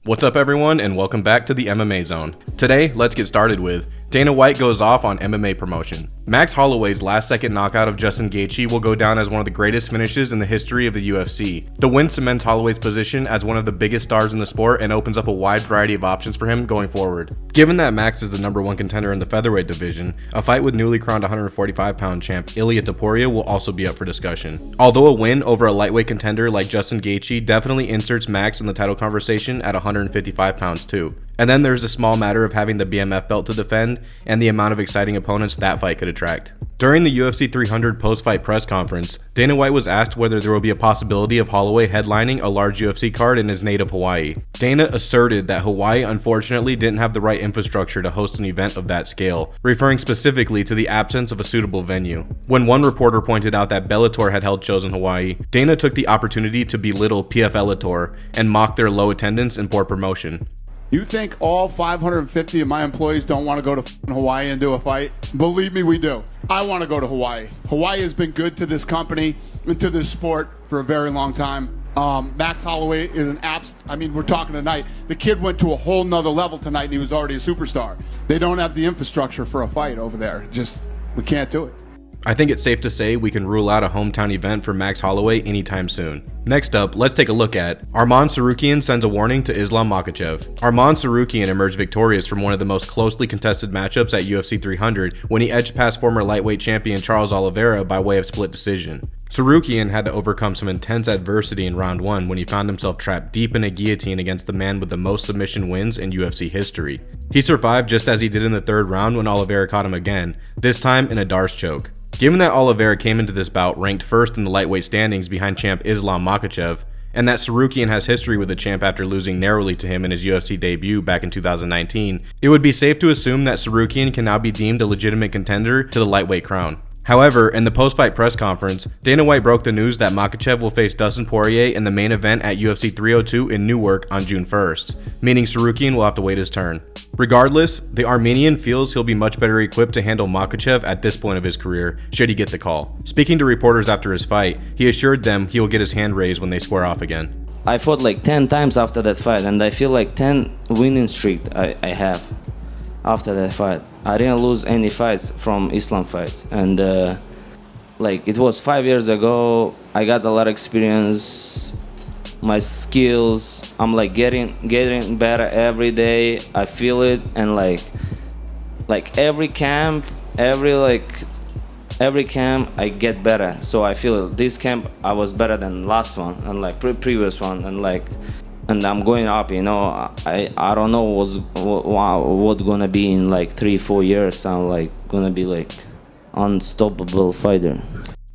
What's up everyone, and welcome back to the MMA Zone. Today, let's get started with Dana White goes off on MMA promotion. Max Holloway's last-second knockout of Justin Gaethje will go down as one of the greatest finishes in the history of the UFC. The win cements Holloway's position as one of the biggest stars in the sport and opens up a wide variety of options for him going forward. Given that Max is the #1 contender in the featherweight division, a fight with newly crowned 145-pound champ Ilia Topuria will also be up for discussion. Although a win over a lightweight contender like Justin Gaethje definitely inserts Max in the title conversation at 155 pounds too. And then there's the small matter of having the BMF belt to defend and the amount of exciting opponents that fight could attract. During the UFC 300 post-fight press conference, Dana White was asked whether there will be a possibility of Holloway headlining a large UFC card in his native Hawaii. Dana asserted that Hawaii unfortunately didn't have the right infrastructure to host an event of that scale, referring specifically to the absence of a suitable venue. When one reporter pointed out that Bellator had held shows in Hawaii, Dana took the opportunity to belittle PFLator and mock their low attendance and poor promotion. You think all 550 of my employees don't want to go to Hawaii and do a fight? Believe me, we do. I want to go to Hawaii. Hawaii has been good to this company and to this sport for a very long time. Max Holloway is an we're talking tonight. The kid went to a whole nother level tonight and he was already a superstar. They don't have the infrastructure for a fight over there. We can't do it. I think it's safe to say we can rule out a hometown event for Max Holloway anytime soon. Next up, let's take a look at Arman Tsarukyan sends a warning to Islam Makhachev. Arman Tsarukyan emerged victorious from one of the most closely contested matchups at UFC 300 when he edged past former lightweight champion Charles Oliveira by way of split decision. Tsarukyan had to overcome some intense adversity in round 1 when he found himself trapped deep in a guillotine against the man with the most submission wins in UFC history. He survived just as he did in the 3rd round when Oliveira caught him again, this time in a Darce choke. Given that Oliveira came into this bout ranked first in the lightweight standings behind champ Islam Makhachev, and that Tsarukyan has history with the champ after losing narrowly to him in his UFC debut back in 2019, it would be safe to assume that Tsarukyan can now be deemed a legitimate contender to the lightweight crown. However, in the post-fight press conference, Dana White broke the news that Makhachev will face Dustin Poirier in the main event at UFC 302 in Newark on June 1st, meaning Tsarukyan will have to wait his turn. Regardless, the Armenian feels he'll be much better equipped to handle Makhachev at this point of his career, should he get the call. Speaking to reporters after his fight, he assured them he will get his hand raised when they square off again. I fought like 10 times after that fight, and I feel like 10 winning streak I have after that fight. I didn't lose any fights from Islam fights, and it was 5 years ago. I got a lot of experience. My skills, I'm like getting better every day. I feel it, and like every camp I get better. So I feel this camp I was better than last one and like previous one, and I'm going up. I don't know what's gonna be in like 3-4 years. I'm like gonna be like unstoppable fighter.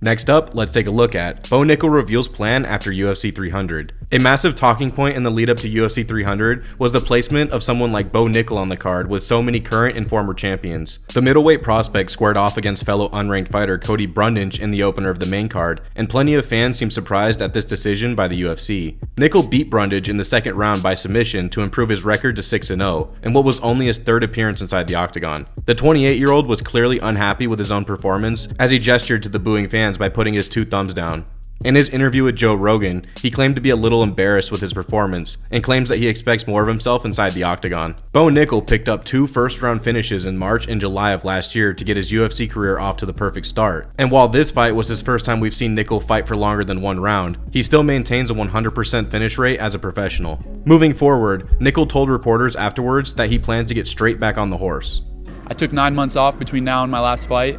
Next up, let's take a look at Nickal REVEALS' plan after UFC 300. A massive talking point in the lead up to UFC 300 was the placement of someone like Nickal on the card with so many current and former champions. The middleweight prospect squared off against fellow unranked fighter Cody Brundage in the opener of the main card, and plenty of fans seemed surprised at this decision by the UFC. Nickal beat Brundage in the 2nd round by submission to improve his record to 6-0, in what was only his 3rd appearance inside the octagon. The 28-year-old was clearly unhappy with his own performance as he gestured to the booing fans by putting his 2 thumbs down. In his interview with Joe Rogan, he claimed to be a little embarrassed with his performance and claims that he expects more of himself inside the octagon. Nickal picked up 2 first-round finishes in March and July of last year to get his UFC career off to the perfect start. And while this fight was his first time we've seen Nickal fight for longer than 1 round, he still maintains a 100% finish rate as a professional. Moving forward, Nickal told reporters afterwards that he plans to get straight back on the horse. I took 9 months off between now and my last fight,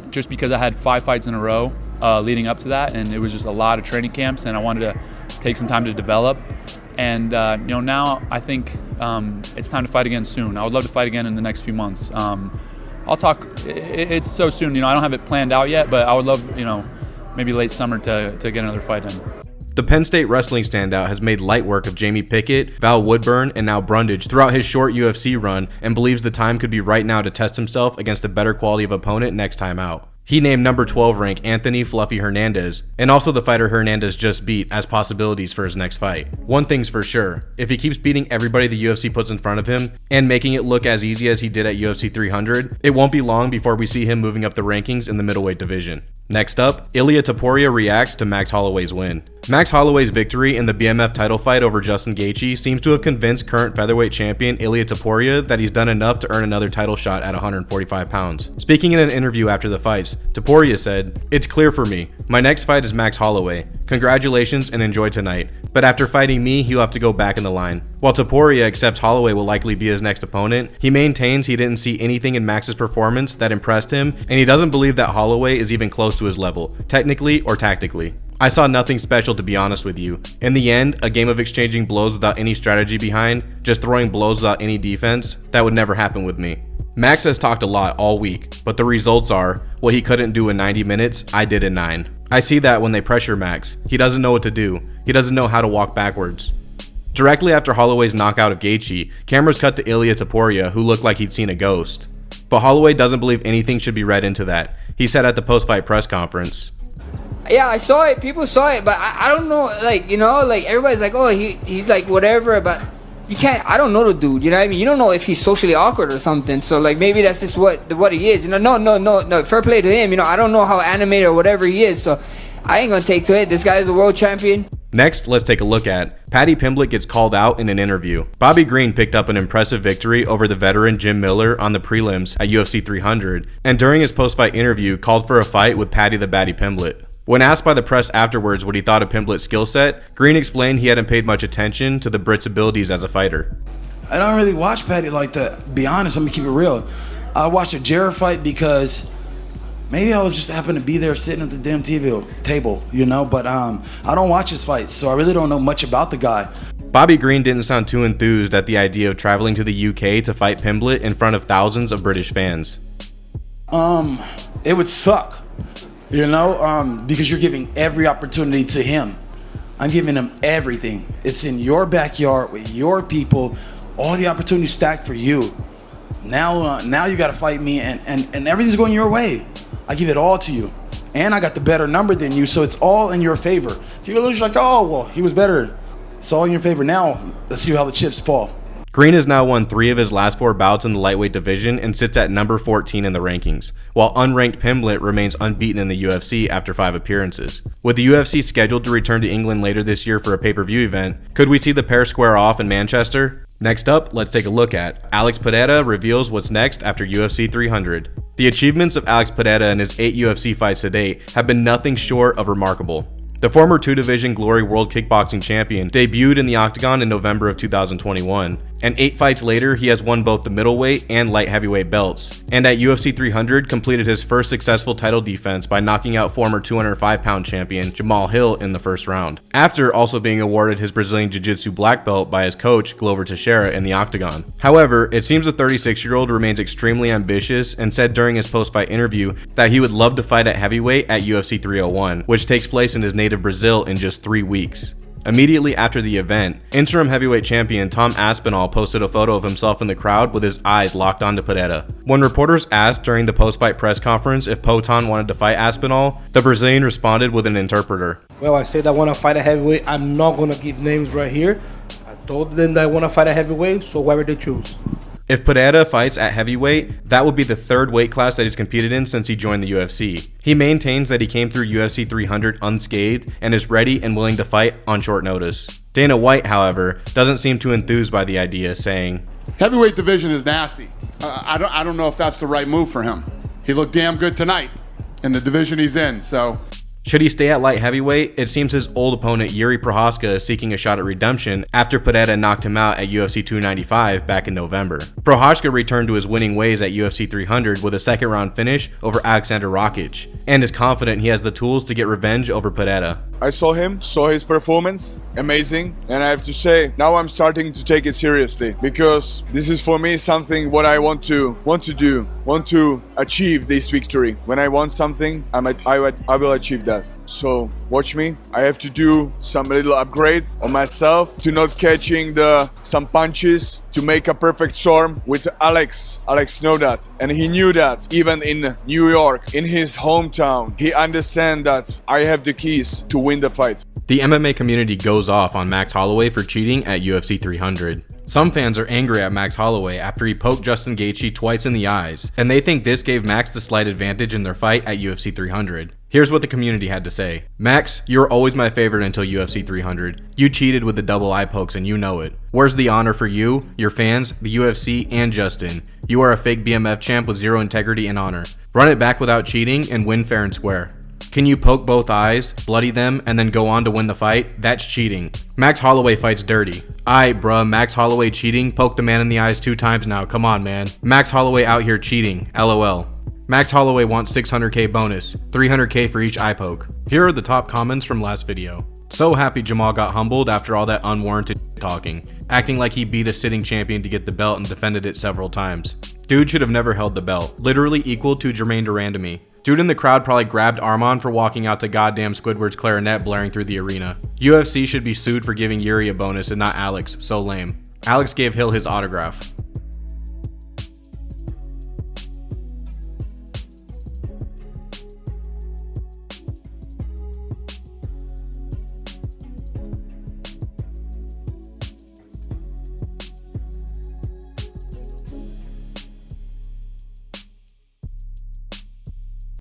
just because I had 5 fights in a row leading up to that, and it was just a lot of training camps, and I wanted to take some time to develop. And now I think it's time to fight again soon. I would love to fight again in the next few months. I'll talk. It's so soon. I don't have it planned out yet, but I would love, maybe late summer to get another fight in. The Penn State wrestling standout has made light work of Jamie Pickett, Val Woodburn, and now Brundage throughout his short UFC run and believes the time could be right now to test himself against a better quality of opponent next time out. He named number 12 rank Anthony Fluffy Hernandez, and also the fighter Hernandez just beat, as possibilities for his next fight. One thing's for sure, if he keeps beating everybody the UFC puts in front of him, and making it look as easy as he did at UFC 300, it won't be long before we see him moving up the rankings in the middleweight division. Next up, Ilia Topuria reacts to Max Holloway's win. Max Holloway's victory in the BMF title fight over Justin Gaethje seems to have convinced current featherweight champion Ilia Topuria that he's done enough to earn another title shot at 145 pounds. Speaking in an interview after the fights, Topuria said, "It's clear for me. My next fight is Max Holloway. Congratulations and enjoy tonight. But after fighting me, he'll have to go back in the line." While Topuria accepts Holloway will likely be his next opponent, he maintains he didn't see anything in Max's performance that impressed him, and he doesn't believe that Holloway is even close to his level, technically or tactically. "I saw nothing special, to be honest with you. In the end, a game of exchanging blows without any strategy behind, just throwing blows without any defense, that would never happen with me." Max has talked a lot all week, but the results are, what he couldn't do in 90 minutes, I did in 9. I see that when they pressure Max. He doesn't know what to do. He doesn't know how to walk backwards. Directly after Holloway's knockout of Gaethje, cameras cut to Ilia Topuria, who looked like he'd seen a ghost. But Holloway doesn't believe anything should be read into that. He said at the post-fight press conference, "Yeah, I saw it. People saw it, but I don't know. Like, you know, like everybody's like, oh, he's like whatever, but you can't. I don't know the dude. You know what I mean? You don't know if he's socially awkward or something. So like maybe that's just what he is. You know, no. Fair play to him. You know, I don't know how animated or whatever he is. So I ain't gonna take to it. This guy is a world champion." Next, let's take a look at Paddy Pimblett gets called out in an interview. Bobby Green picked up an impressive victory over the veteran Jim Miller on the prelims at UFC 300, and during his post-fight interview called for a fight with Paddy the Baddy Pimblett. When asked by the press afterwards what he thought of Pimblett's skill set, Green explained he hadn't paid much attention to the Brit's abilities as a fighter. "I don't really watch Paddy like that. Be honest, let me keep it real. I watched a Jarrett fight because maybe I was just happened to be there sitting at the damn TV table, you know, but I don't watch his fights, so I really don't know much about the guy." Bobby Green didn't sound too enthused at the idea of traveling to the UK to fight Pimblett in front of thousands of British fans. It would suck, you know, because you're giving every opportunity to him. I'm giving him everything. It's in your backyard with your people, all the opportunities stacked for you. Now you got to fight me, and everything's going your way. I give it all to you, and I got the better number than you, so it's all in your favor. If you lose, you're like, oh well, he was better. It's all in your favor. Now let's see how the chips fall. Green has now won 3 of his last 4 bouts in the lightweight division and sits at number 14 in the rankings, while unranked Pimblett remains unbeaten in the UFC after 5 appearances. With the UFC scheduled to return to England later this year for a pay-per-view event, could we see the pair square off in Manchester? Next up, let's take a look at Alex Pereira reveals what's next after UFC 300. The achievements of Alex Pereira in his 8 UFC fights to date have been nothing short of remarkable. The former 2-division Glory World Kickboxing Champion debuted in the Octagon in November of 2021, and 8 fights later he has won both the middleweight and light heavyweight belts, and at UFC 300 completed his first successful title defense by knocking out former 205-pound champion Jamal Hill in the first round, after also being awarded his Brazilian Jiu-Jitsu black belt by his coach Glover Teixeira in the Octagon. However, it seems the 36-year-old remains extremely ambitious and said during his post-fight interview that he would love to fight at heavyweight at UFC 301, which takes place in his native Brazil in just 3 weeks. Immediately after the event, interim heavyweight champion Tom Aspinall posted a photo of himself in the crowd with his eyes locked onto Pereira. When reporters asked during the post-fight press conference if Poatan wanted to fight Aspinall, the Brazilian responded with an interpreter. "Well, I said I want to fight a heavyweight. I'm not going to give names right here. I told them that I want to fight a heavyweight, so whoever they choose." If Pereira fights at heavyweight, that would be the 3rd weight class that he's competed in since he joined the UFC. He maintains that he came through UFC 300 unscathed and is ready and willing to fight on short notice. Dana White, however, doesn't seem too enthused by the idea, saying, Heavyweight division is nasty. I don't know if that's the right move for him. He looked damn good tonight in the division he's in, so... Should he stay at light heavyweight? It seems his old opponent Yuri Prochazka is seeking a shot at redemption after Pereira knocked him out at UFC 295 back in November. Prochazka returned to his winning ways at UFC 300 with a 2nd round finish over Alexander Rakic, and is confident he has the tools to get revenge over Pereira. I saw his performance, amazing, and I have to say, now I'm starting to take it seriously, because this is for me something what I want to do, want to achieve this victory. When I want something, I will achieve that. So watch me. I have to do some little upgrade on myself to not catching some punches, to make a perfect storm with Alex. Alex know that, and he knew that even in New York, in his hometown. He understand that I have the keys to win the fight. The MMA community goes off on Max Holloway for cheating at UFC 300. Some fans are angry at Max Holloway after he poked Justin Gaethje twice in the eyes, and they think this gave Max the slight advantage in their fight at UFC 300. Here's what the community had to say. Max, you were always my favorite until UFC 300. You cheated with the double eye pokes and you know it. Where's the honor for you, your fans, the UFC, and Justin? You are a fake BMF champ with zero integrity and honor. Run it back without cheating and win fair and square. Can you poke both eyes, bloody them, and then go on to win the fight? That's cheating. Max Holloway fights dirty. Aight, bruh, Max Holloway cheating? Poked the man in the eyes 2 times now, come on, man. Max Holloway out here cheating, LOL. Max Holloway wants 600k bonus, 300k for each eye poke. Here are the top comments from last video. So happy Jamal got humbled after all that unwarranted talking, acting like he beat a sitting champion to get the belt and defended it several times. Dude should have never held the belt, literally equal to Jermaine Duran to me. Dude in the crowd probably grabbed Arman for walking out to goddamn Squidward's clarinet blaring through the arena. UFC should be sued for giving Yuri a bonus and not Alex, so lame. Alex gave Hill his autograph.